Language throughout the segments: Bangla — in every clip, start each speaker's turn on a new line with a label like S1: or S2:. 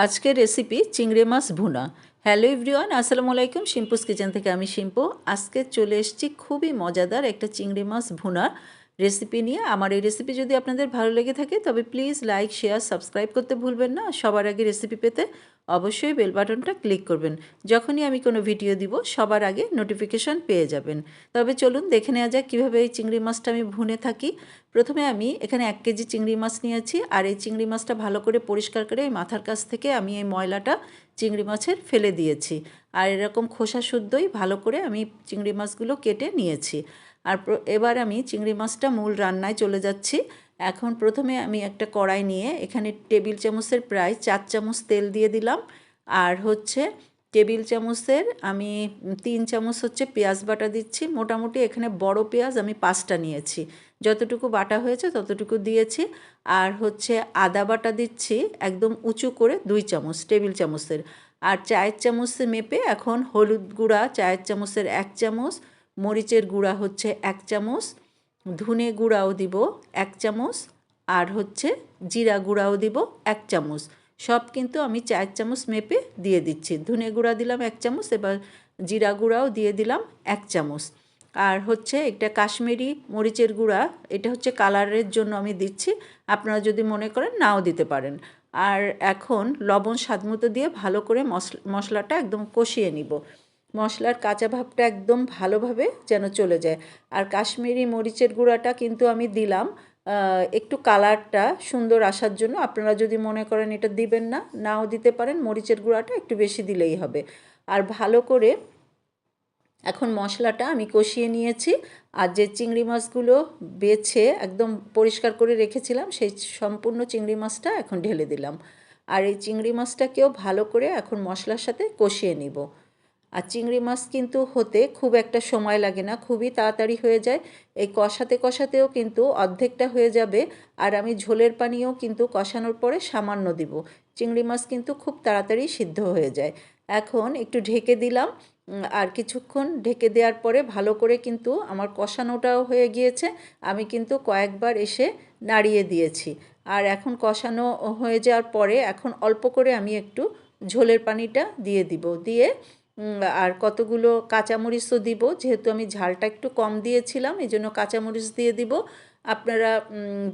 S1: আজকের রেসিপি চিংড়ি মাছ ভুনা। হ্যালো এভরিওয়ান, আসসালামু আলাইকুম। শিম্পুস কিচেন থেকে আমি শিম্পু। আজকে চলে এসেছি খুবই মজাদার একটা চিংড়ি মাছ ভুনার রেসিপি নিয়ে। আমার এই রেসিপি যদি আপনাদের ভালো লেগে থাকে তবে প্লিজ লাইক, শেয়ার, সাবস্ক্রাইব করতে ভুলবেন না। সবার আগে রেসিপি পেতে অবশ্যই বেল বাটনটা ক্লিক করবেন। যখনই আমি কোনো ভিডিও দিব সবার আগে নোটিফিকেশন পেয়ে যাবেন। তবে চলুন দেখে নেওয়া যাক কীভাবে এই চিংড়ি মাছটা আমি ভুনে থাকি। প্রথমে আমি এখানে 1 কেজি চিংড়ি মাছ নিয়েছি। আর এই চিংড়ি মাছটা ভালো করে পরিষ্কার করে এই মাথার কাছ থেকে আমি এই ময়লাটা চিংড়ি মাছের ফেলে দিয়েছি। আর এরকম খোসা শুদ্ধই ভালো করে আমি চিংড়ি মাছগুলো কেটে নিয়েছি। আর এবার আমি চিংড়ি মাছটা মূল রান্নায় চলে যাচ্ছি। এখন প্রথমে আমি একটা কড়াই নিয়ে এখানে টেবিল চামচের প্রায় 4 চামচ তেল দিয়ে দিলাম। আর টেবিল চামচের আমি 3 চামচ পেঁয়াজ বাটা দিচ্ছি। মোটামুটি এখানে বড় পেঁয়াজ আমি 5টা নিয়েছি, যতটুকু বাটা হয়েছে ততটুকু দিয়েছি। আর আদা বাটা দিচ্ছি একদম উঁচু করে 2 চামচ টেবিল চামচের। আর চায়ের চামচে মেপে এখন হলুদ গুঁড়া চায়ের চামচের 1 চামচ, মরিচের গুঁড়া 1 চামচ, ধনে গুঁড়াও দিব 1 চামচ, আর জিরা গুঁড়াও দিব 1 চামচ। সব কিন্তু আমি 4 চামচ মেপে দিয়ে দিচ্ছি। ধনে গুঁড়া দিলাম 1 চামচ, এবার জিরা গুঁড়াও দিয়ে দিলাম 1 চামচ। আর একটা কাশ্মীরি মরিচের গুঁড়া, এটা কালারের জন্য আমি দিচ্ছি, আপনারা যদি মনে করেন নাও দিতে পারেন। আর এখন লবণ স্বাদমতো দিয়ে ভালো করে মশলাটা একদম কষিয়ে নিব। মশলার কাঁচা ভাবটা একদম ভালোভাবে যেন চলে যায়। আর কাশ্মীরি মরিচের গুঁড়াটা কিন্তু আমি দিলাম একটু কালারটা সুন্দর আসার জন্য। আপনারা যদি মনে করেন এটা দিবেন না, নাও দিতে পারেন, মরিচের গুঁড়াটা একটু বেশি দিলেই হবে। আর ভালো করে এখন মশলাটা আমি কষিয়ে নিয়েছি। আর যে চিংড়ি মাছগুলো বেছে একদম পরিষ্কার করে রেখেছিলাম সেই সম্পূর্ণ চিংড়ি মাছটা এখন ঢেলে দিলাম। আর এই চিংড়ি মাছটাকেও ভালো করে এখন মশলার সাথে কষিয়ে নিব। আর চিংড়ি মাছ কিন্তু হতে খুব একটা সময় লাগে না, খুবই তাড়াতাড়ি হয়ে যায়। এই কষাতে কষাতেও কিন্তু অর্ধেকটা হয়ে যাবে। আর আমি ঝোলের পানিও কিন্তু কষানোর পরে সামান্য দিব। চিংড়ি মাছ কিন্তু খুব তাড়াতাড়ি সিদ্ধ হয়ে যায়। এখন একটু ঢেকে দিলাম। আর কিছুক্ষণ ঢেকে দেওয়ার পরে ভালো করে কিন্তু আমার কষানোটাও হয়ে গিয়েছে। আমি কিন্তু কয়েকবার এসে নাড়িয়ে দিয়েছি। আর এখন কষানো হয়ে যাওয়ার পরে এখন অল্প করে আমি একটু ঝোলের পানিটা দিয়ে দিব। দিয়ে আর কতগুলো কাঁচামরিচও দিব, যেহেতু আমি ঝালটা একটু কম দিয়েছিলাম এই জন্য কাঁচামরিচ দিয়ে দিব। আপনারা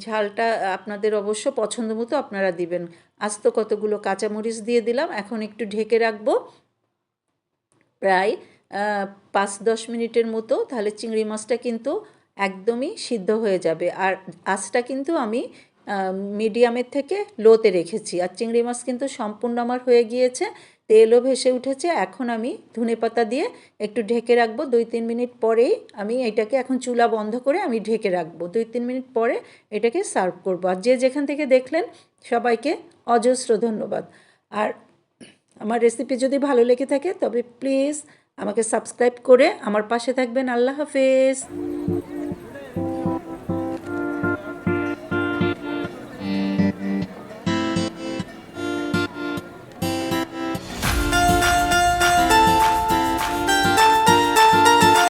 S1: ঝালটা আপনাদের অবশ্য পছন্দ মতো আপনারা দিবেন। আস্ত কতগুলো কাঁচামরিচ দিয়ে দিলাম। এখন একটু ঢেকে রাখবো প্রায় 5-10 মিনিটের মতো, তাহলে চিংড়ি মাছটা কিন্তু একদমই সিদ্ধ হয়ে যাবে। আর আঁচটা কিন্তু আমি মিডিয়ামের থেকে লোতে রেখেছি। আর চিংড়ি মাছ কিন্তু সম্পূর্ণ আমার হয়ে গিয়েছে, তেলও ভেসে উঠেছে। এখন আমি ধনেপাতা দিয়ে একটু ঢেকে রাখবো। 2-3 মিনিট পরেই আমি এটাকে এখন চুলা বন্ধ করে আমি ঢেকে রাখবো। 2-3 মিনিট পরে এটাকে সার্ভ করবো। আর যে যেখান থেকে দেখলেন সবাইকে অজস্র ধন্যবাদ। আর আমার রেসিপি যদি ভালো লেগে থাকে তবে প্লিজ আমাকে সাবস্ক্রাইব করে আমার পাশে থাকবেন। আল্লাহ হাফেজ।